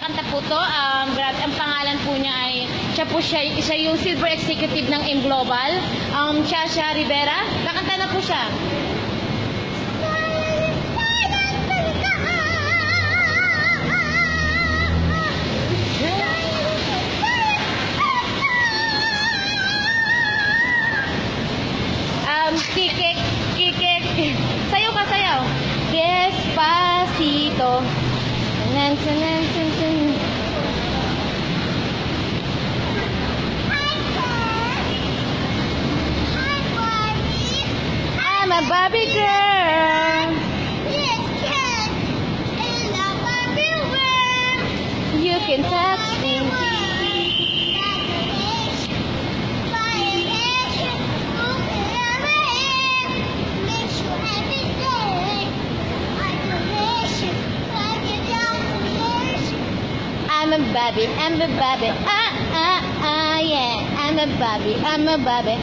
kanta po to. Grabe, ang pangalan po niya ay, siya yung silver executive ng M Global. Shasha Rivera. Kakanta na po siya. Kikik. Sayaw ka, sayaw. Despacito. I'm a Barbie girl. Yes, cat in a Barbie world. You can touch me. I'm a Barbie, yeah. I'm a Barbie,